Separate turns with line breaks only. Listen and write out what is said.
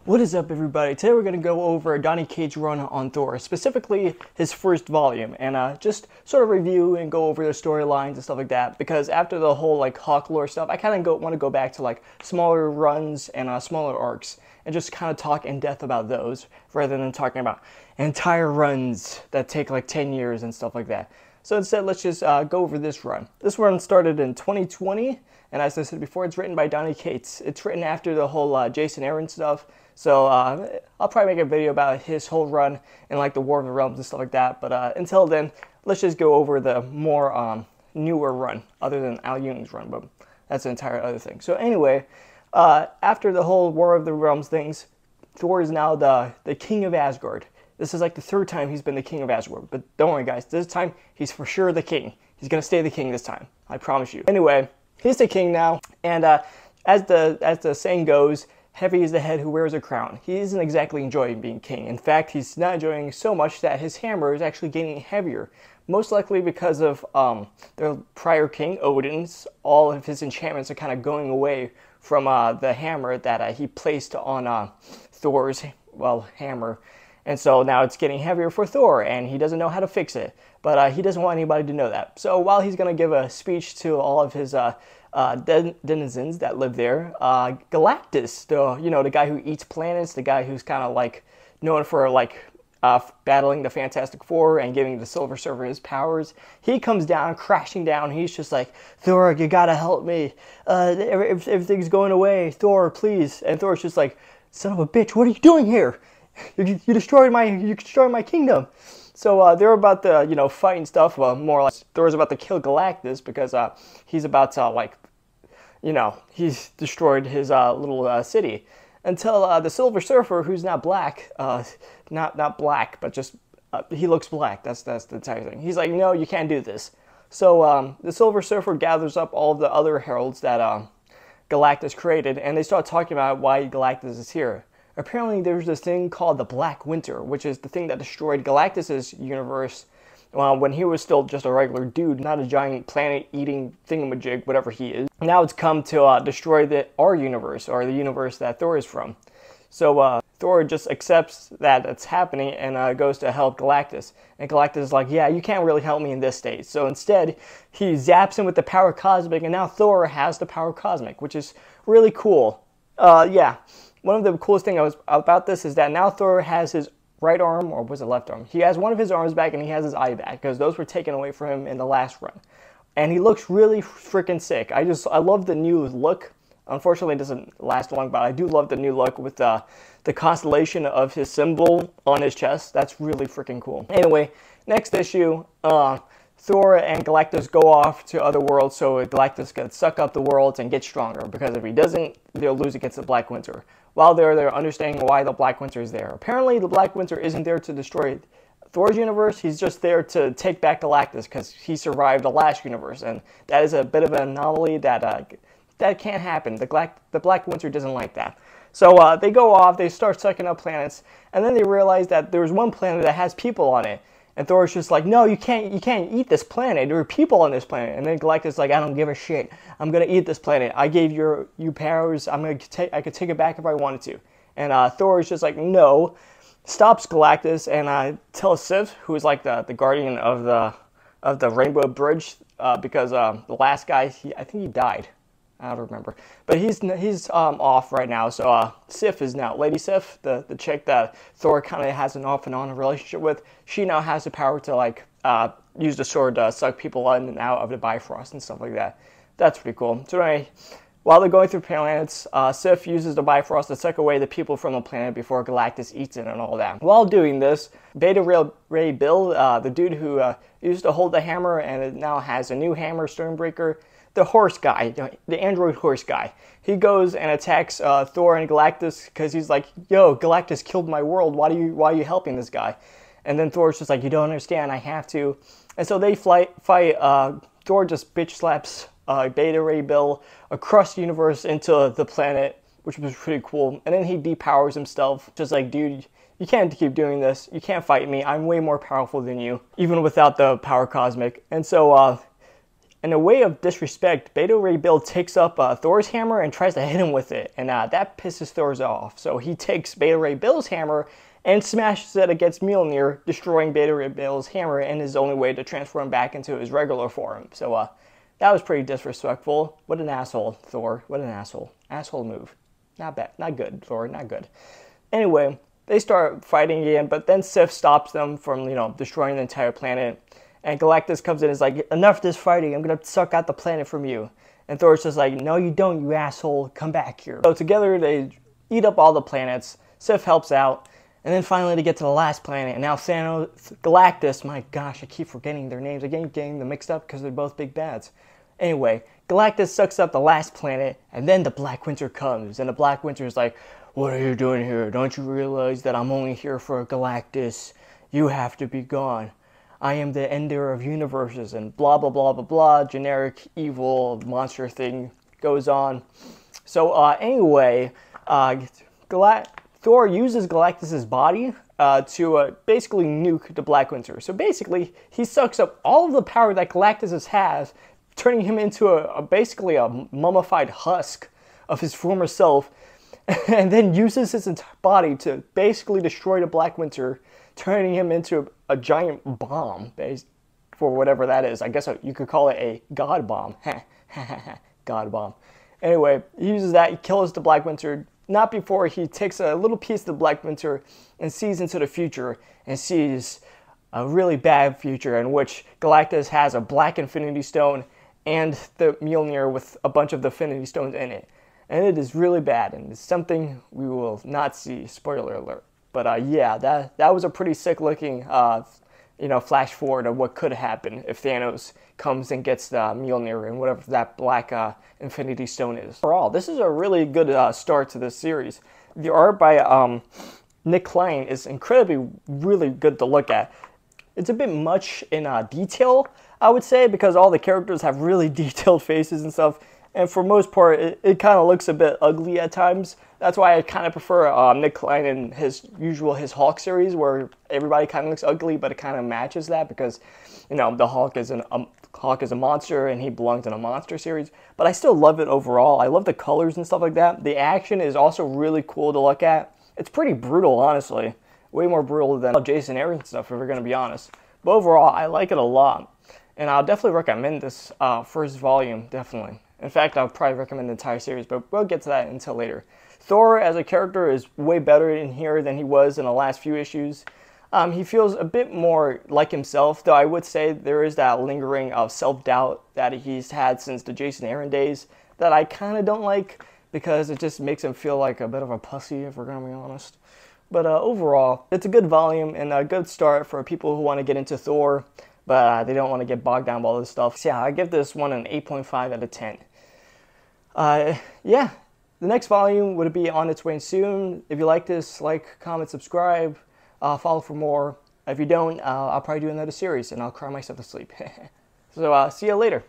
What is up, everybody? Today we're going to go over Donny Cates' run on Thor, specifically his first volume, and just sort of review and go over the storylines and stuff like that, because after the whole like Hawk lore stuff, I kind of want to go back to like smaller runs and smaller arcs, and just kind of talk in depth about those, rather than talking about entire runs that take like 10 years and stuff like that. So instead, let's just go over this run. This run started in 2020, and as I said before, it's written by Donny Cates. It's written after the whole Jason Aaron stuff. So I'll probably make a video about his whole run and like the War of the Realms and stuff like that. But until then, let's just go over the more newer run, other than Al Ewing's run. But that's an entire other thing. So anyway, after the whole War of the Realms things, Thor is now the king of Asgard. This is like the third time he's been the king of Asgard. But don't worry, guys. This time, he's for sure the king. He's going to stay the king this time. I promise you. Anyway, he's the king now. And as the saying goes, heavy is the head who wears a crown. He isn't exactly enjoying being king. In fact, he's not enjoying so much that his hammer is actually getting heavier. Most likely because of the prior king, Odin's. All of his enchantments are kind of going away from the hammer that he placed on Thor's, hammer. And so now it's getting heavier for Thor, and he doesn't know how to fix it. But he doesn't want anybody to know that. So while he's going to give a speech to all of his denizens that live there, Galactus, the guy who eats planets, the guy who's kind of like known for like battling the Fantastic Four and giving the Silver Surfer his powers, he comes down, crashing down. He's just like, Thor, you gotta help me. Everything's going away. Thor, please. And Thor's just like, son of a bitch, what are you doing here? You destroyed my kingdom. So they're about to, fight and stuff. Well, more or less, Thor's about to kill Galactus because he's about to, he's destroyed his little city. Until the Silver Surfer, who's not black, not black, but just, he looks black. That's the entire thing. He's like, no, you can't do this. So the Silver Surfer gathers up all of the other heralds that Galactus created, and they start talking about why Galactus is here. Apparently, there's this thing called the Black Winter, which is the thing that destroyed Galactus's universe when he was still just a regular dude, not a giant planet-eating thingamajig, whatever he is. Now it's come to destroy our universe, or the universe that Thor is from. So Thor just accepts that it's happening and goes to help Galactus. And Galactus is like, yeah, you can't really help me in this state. So instead, he zaps him with the power cosmic, and now Thor has the power cosmic, which is really cool. Yeah. One of the coolest things about this is that now Thor has his right arm, or was it left arm? He has one of his arms back and he has his eye back, because those were taken away from him in the last run. And he looks really freaking sick. I love the new look. Unfortunately, it doesn't last long, but I do love the new look with the constellation of his symbol on his chest. That's really freaking cool. Anyway, next issue, Thor and Galactus go off to other worlds, so Galactus can suck up the worlds and get stronger, because if he doesn't, they'll lose against the Black Winter. While they're understanding why the Black Winter is there. Apparently, the Black Winter isn't there to destroy Thor's universe. He's just there to take back Galactus, because he survived the last universe, and that is a bit of an anomaly that can't happen. The Black Winter doesn't like that. So they go off, they start sucking up planets, and then they realize that there's one planet that has people on it. And Thor's just like, no, you can't eat this planet. There are people on this planet. And then Galactus is like, I don't give a shit. I'm gonna eat this planet. I gave you powers. I could take it back if I wanted to. And Thor is just like, no. Stops Galactus and tells Sif, who is like the guardian of the Rainbow Bridge, because the last guy, I think he died. I don't remember, but he's off right now. So Sif is now Lady Sif, the chick that Thor kind of has an off and on relationship with. She now has the power to use the sword to suck people in and out of the Bifrost and stuff like that. That's pretty cool. So anyway, while they're going through planets, Sif uses the Bifrost to suck away the people from the planet before Galactus eats it and all that. While doing this, Beta Ray Bill, the dude who used to hold the hammer and now has a new hammer, Stormbreaker, the horse guy, the android horse guy, he goes and attacks Thor and Galactus, because he's like, yo, Galactus killed my world, why are you helping this guy? And then Thor's just like, you don't understand, I have to. And so they fight. Thor just bitch slaps Beta Ray Bill across the universe into the planet, which was pretty cool. And then he depowers himself, just like, dude, you can't keep doing this, you can't fight me, I'm way more powerful than you, even without the power cosmic. And so In a way of disrespect, Beta Ray Bill takes up Thor's hammer and tries to hit him with it, and that pisses Thor off. So he takes Beta Ray Bill's hammer and smashes it against Mjolnir, destroying Beta Ray Bill's hammer and his only way to transform back into his regular form. So that was pretty disrespectful. What an asshole, Thor. What an asshole. Asshole move. Not bad. Not good, Thor. Not good. Anyway, they start fighting again, but then Sif stops them from, destroying the entire planet. And Galactus comes in and is like, enough of this fighting, I'm going to suck out the planet from you. And Thor's just like, no you don't, you asshole, come back here. So together they eat up all the planets, Sif helps out, and then finally they get to the last planet, and now Thanos, Galactus, my gosh, I keep forgetting their names, I keep getting them mixed up because they're both big bads. Anyway, Galactus sucks up the last planet, and then the Black Winter comes, and the Black Winter is like, what are you doing here? Don't you realize that I'm only here for Galactus? You have to be gone. I am the ender of universes, and blah, blah, blah, blah, blah, generic evil monster thing goes on. So anyway, Thor uses Galactus' body to basically nuke the Black Winter. So basically, he sucks up all of the power that Galactus has, turning him into basically a mummified husk of his former self, and then uses his entire body to basically destroy the Black Winter, turning him into a giant bomb, for whatever that is. I guess you could call it a god bomb. God bomb. Anyway, he uses that, he kills the Black Winter, not before he takes a little piece of the Black Winter and sees into the future, and sees a really bad future in which Galactus has a black Infinity Stone and the Mjolnir with a bunch of the Infinity Stones in it. And it is really bad, and it's something we will not see, spoiler alert. But yeah, that was a pretty sick looking, flash forward of what could happen if Thanos comes and gets the Mjolnir and whatever that black Infinity Stone is. Overall, this is a really good start to this series. The art by Nick Klein is incredibly, really good to look at. It's a bit much in detail, I would say, because all the characters have really detailed faces and stuff. And for most part, it kind of looks a bit ugly at times. That's why I kind of prefer Nick Klein and his Hulk series, where everybody kind of looks ugly, but it kind of matches that because, the Hulk is a monster and he belongs in a monster series. But I still love it overall. I love the colors and stuff like that. The action is also really cool to look at. It's pretty brutal, honestly. Way more brutal than Jason Aaron stuff, if we're going to be honest. But overall, I like it a lot. And I'll definitely recommend this first volume, definitely. In fact, I'll probably recommend the entire series, but we'll get to that until later. Thor, as a character, is way better in here than he was in the last few issues. He feels a bit more like himself, though I would say there is that lingering of self-doubt that he's had since the Jason Aaron days that I kind of don't like, because it just makes him feel like a bit of a pussy, if we're going to be honest. But overall, it's a good volume and a good start for people who want to get into Thor, but they don't want to get bogged down by all this stuff. So yeah, I give this one an 8.5 out of 10. Yeah, the next volume would be on its way soon. If you like this, like, comment, subscribe, follow for more. If you don't, I'll probably do another series and I'll cry myself to sleep. So see you later.